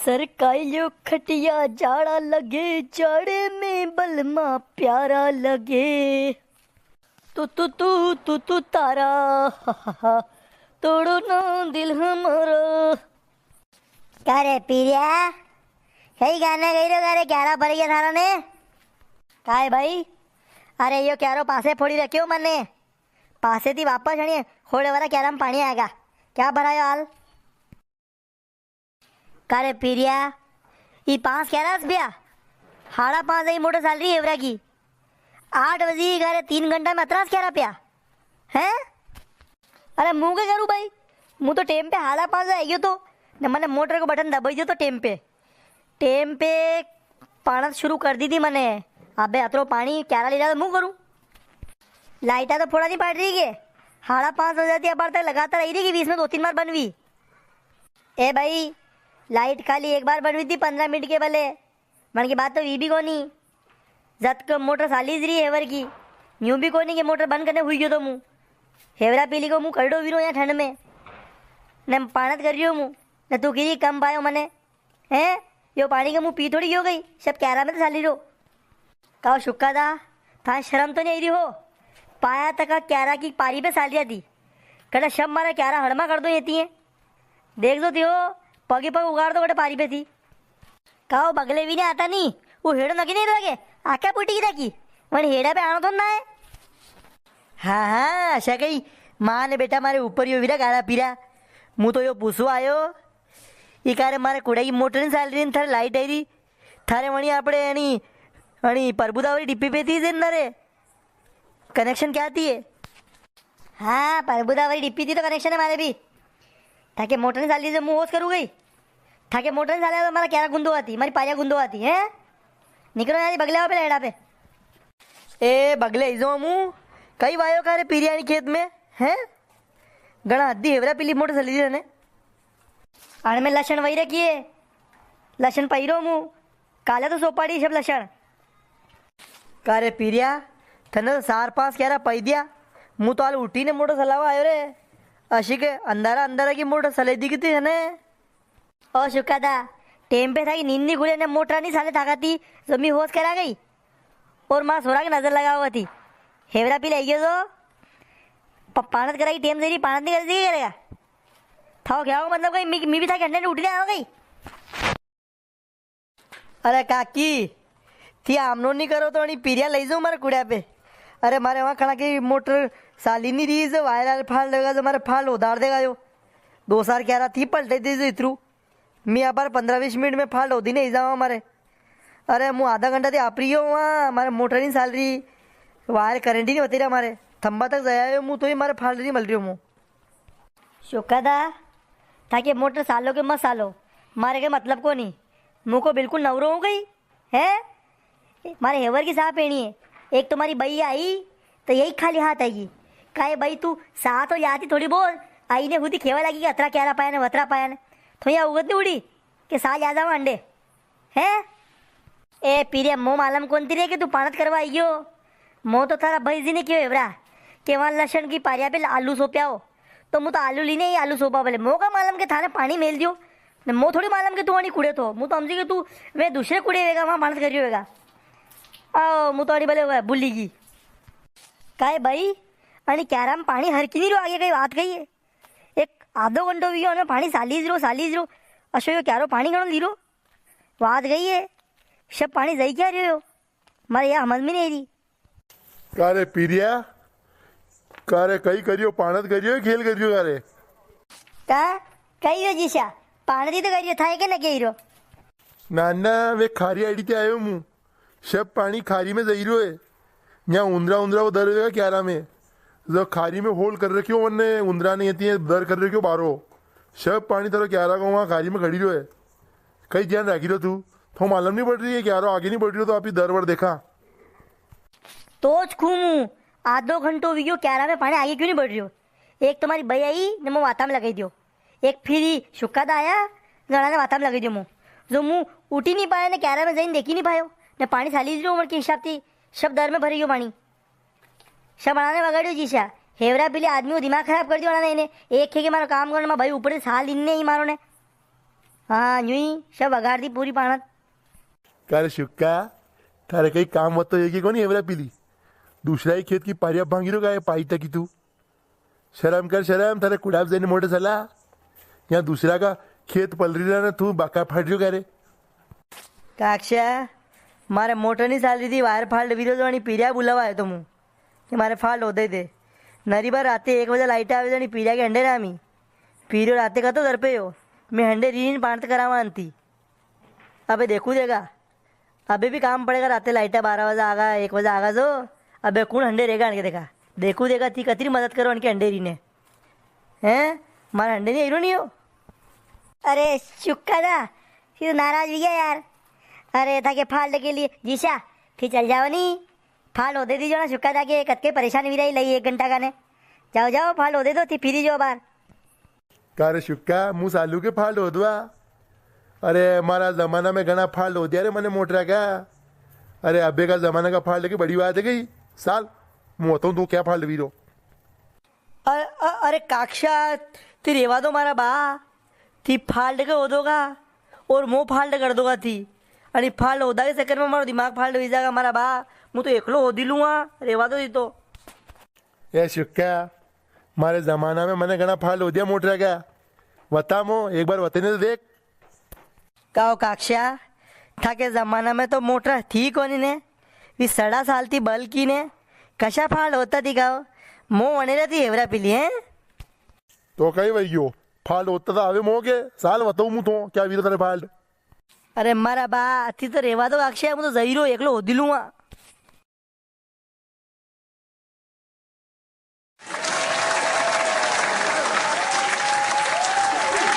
सरकाइयो खटिया जाड़ा लगे, जाड़े में बलमा प्यारा लगे। तू तू तू तू तू तारा, हा हा हा, तोड़ो ना दिल हमारा। कारे पीरिया कई गाना गई रो कारे क्यारा भरी गया थारा ने काय भाई। अरे यो क्यारो पासे फोड़ी रख्यो मने पासे थी वापस हणी होड़े वाला क्यारा में पानी आएगा क्या भरायो हाल। कारे पीरिया ये 5 क्यारास भैया 5:30 आई मोटर साल रही एवरा की 8 बजे घरे 3 घंटा में अतरास क्यारा पिया हैं। अरे मुँह के करूँ भाई, मुँह तो टेम पे 5:30 आई गयो तो ने मैंने मोटर को बटन दबाई दियो तो टेम पे पाना शुरू कर दी थी मैंने। अबे अतरो पानी क्यारा ले रहा तो मुँह करूँ। लाइटा तो फोड़ा नहीं पड़ रही के 5:30 हो जाती है बार तक लगातार आई रही कि 20 में 2-3 बार बनवी। ए भाई लाइट खाली एक बार बनवी थी 15 मिनट के भले मन की बात तो वी भी कोनी जत को मोटर सालीज रही हेवर की यूं भी कोनी कि मोटर बंद करने हुई गयो तो मुँह हेवरा पीली को मुँह करडो वीरो यहाँ ठंड में ने पानत कर रही हो मुँह ने तू गिरी कम पायो मने हैं। यो पानी का मुँह पी थोड़ी हो गई सब क्यारा में तो साली रो कहो शुक्का था था शर्म तो नहीं आई रही हो। पाया तक क्यारा की पारी पे सालिया थी कड़ा शब मारा क्यारा हड़मा कर दो येती है देख दो थियो पगी पग उगाड़ दो कटे पारी पे थी। कहो बगले भी नहीं आता नहीं वो हेड़ो नकी नहीं लगे आख्या पुटी की रखी वही हेड़ा पे आना तो ना है। हाँ हाँ ऐसा कही माँ ने बेटा मारे ऊपर यो वीरा गाड़ा पीरा मुँह तो यो पूछो आयो ये कारे मारे कुड़ा की मोटर नहीं चाल रही थारे लाइट आई रही थारे वणी आपड़े अणी परबुदावरी डिप्पी पे थी दिन रे कनेक्शन क्या थी ये। हाँ परबुदावरी डिप्पी थी तो कनेक्शन है मारे भी ताकि मोटर नहीं चाली से मुँह होश करूँ गई ताकि मोटर नहीं चाले तो हमारा क्यारा गुंदो आती हमारी पाया गुंदो आती है। निकलो यार बगले पे लेड़ा पे ए बगले इजो मुँह कई वायो कारे पीरियानी खेत में हैं गणा हद्दी हेवरा पीली मोटर चली रहने अण में लक्षण वही रखिए लक्षण पहिरो मुँह काले तो सोपाड़ी सब लक्षण कारे पीरिया थने तो 4-5 क्यारा पई दिया मुँह तो हाल उठी ने मोटर चलावा आयो रे अशी के अंधारा की मोटर चले दी थी हने। ओ शुक्का था टेम पे था कि नींद नहीं खुले ने मोटर नहीं साले थाका थी जमी होश करा गई और माँ सोरा की नजर लगा हुआ थी हेवरा पी ले तो पानत कराई टेम से पानत नहीं कर दी करेगा था क्या हो मतलब कहीं मी भी था घंटे ने उठने आ गई। अरे काकी थी आमनो नहीं करो तो अणी पीरिया ले जाऊँ मारे कुड़िया पे। अरे मारे वहाँ खड़ा की मोटर साली नहीं रही जो वायर फाड़ देगा जो मारे फाड़ उधार देगा जो 2 साल क्यारा थी पलटे थी जो इतरू मैं यहाँ पर 15-20 मिनट में फाड़ होती नहीं जाऊँ हमारे। अरे मुँह आधा घंटा थी आपरी हो वहाँ हमारे मोटर नहीं साल रही वायर करंट ही नहीं होती रहा हमारे थम्बा तक जाया मुँह तो ही हमारे फाड़ नहीं मिल रही हो मुँह। शुक्का था ताकि मोटर सालों के मत सालो मारे के मतलब को नहीं मुँह को बिल्कुल नवरो हो गई है। मारे हेवर की साफ पेनी है एक तुम्हारी बई आई तो यही खाली हाथ आएगी काहे भाई तू साथ हो जाती थोड़ी बहुत आई ने खुद खेवा लगी कि अतरा क्यारा पाया ने वतरा पाया ने तो यहाँ उगत नहीं उड़ी कि साल आ जाओ अंडे हैं। ए पीरे मोह मालूम कौन ती रे कि तू पानत करवा आई हो मोह तो थारा भाई जी ने क्यों एवरा कि वहाँ लक्षण की पारिया पे आलू सोप्या हो तो मुँह तो आलू लीने ही आलू सोपा बोले मोह का मालूम के थाने पानी मेल दियो ने मोह थोड़ी मालूम के तू वहीं कूड़े तो मुँह तो समझी कि तू वे दूसरे कूड़े होगा वहाँ पानत करी होगा आओ मुँह तो अड़ी बोले हुआ बुल्ली की काहे भाई अरे क्यारा में पानी हर की नहीं रो आगे कहीं बात कही है एक आधो घंटो भी हो पानी सालीज रो अशो यो क्यारो पानी घणो ली रो बात गई है सब पानी जई क्या रहे हो मारे यहाँ समझ में नहीं रही। कारे पीरिया कारे कई करियो पानत करियो खेल करियो कारे का कही हो जीशा पानी तो करियो था के न कही रो नाना वे खारी आईडी ते आयो मुँह सब पानी खारी में जई रो है यहाँ उंदरा वो दर होगा क्यारा में जो खारी में होल कर रखियो वरने उंदरा नहीं आती है दर कर रखियो बारो सब पानी तरह क्यारा को वहाँ खारी में खड़ी रहो है कई ध्यान रखी रहो तू मालूम नहीं पड़ रही है क्यारो आगे नहीं बढ़ रही हो तो आप ही दर वर देखा तो खूमू आधो घंटो भी गयो क्यारा में पानी आगे क्यों नहीं बढ़ रही हो। एक तुम्हारी बई आई ने मुँह वाता में लगाई दियो एक फिर शुक्का आया गणा ने वाता में लगाई दियो मुँह जो मुँह उठी नहीं पाया ने क्यारा में जाइन देखी नहीं पायो ने पानी साली जो उम्र के हिसाब थी सब दर में भरी गयो पानी सब बनाने बगाड़ियो जीशा हेवरा पीले आदमी को दिमाग खराब कर दियो बनाने इन्हें एक खे के मारो काम करने में भाई ऊपर से साल इनने ही मारो ने हाँ यूं ही सब बगाड़ दी पूरी पाणत। करे शुक्का तारे कहीं काम मत तो ये कोनी एवरा पीली दूसरा ही खेत की पारिया भांगी रो गाय पाई तकी तू शर्म कर शर्म तारे कुड़ाब जाने मोटे चला यहाँ दूसरा का खेत पल रही ना तू बाका फाट जो करे કાક્ષા મારે મોટરની સાલરીથી વાયર ફાલ્ટ વિધો તો અને પીર્યા બોલાવા આવ્યો તો હું કે મારે ફાલ્ટ હોતે તે નરી બાર રાતે 1 વાગે લાઇટ આવે તો પીર્યા કે હંડે રામી પીર્યો રાતે કતો દરપેયો मैं हंडे रीन पांत करावा अंती अबे देखू देगा अबे भी काम पड़ेगा राते लाइटा 12 बजे आगा 1 बजे आगा जो अबे कौन हंडे रहेगा अनके देखा देखू देगा थी कतरी मदद करो अनके हंडे रीने हैं मारा हंडे नहीं हीरो नहीं हो अरे शुक्का था फिर नाराज भी गया यार। अरे था के फाल्ट के लिए जीशा फिर चल जाओ नहीं फाल्ट होते थी जो ना शुक्का था के कतके परेशान भी रही लई 1 घंटा का ने जाओ जाओ फाल्ट होते तो थी फिर जो बार कारे शुक्का मुँह सालू के फाल्ट हो दुआ अरे हमारा जमाना में घना फाल्ट होती अरे मैंने मोटरा क्या अरे अबे का जमाना का फाल्ट की बड़ी बात है गई साल मुँह होता हूँ तू क्या फाल्ट वीरो अरे काक्षा ती रेवा दो मारा बा थी फाल्ट के हो दोगा और मुँह फाल्ट कर दोगा थी अरे फाल्ट होदा के चक्कर में मारो दिमाग फाल्ट हो जाएगा मारा बा मैं तो एकलो हो दिलूँगा रेवा दो दी तो ए शुक्का मारे जमाना में मैंने घना फाल्ट हो दिया मोटरा क्या बता मो एक बार बताने तो देख काओ काक्षा था के जमाना में तो मोटर थी कोनी ने वी 6.5 साल थी बल की ने कशा फाल्ट होता थी गाओ मो वने रहती एवरा पीली है तो कहीं वही गयो फाल्ट होता था आवे मो के साल बताऊँ मुँह तो क्या वीरो तेरे फाल्ट अरे मारा बा थी तो रेवा दो काक्षा मैं तो जहीरो एकलो हो दिलूँगा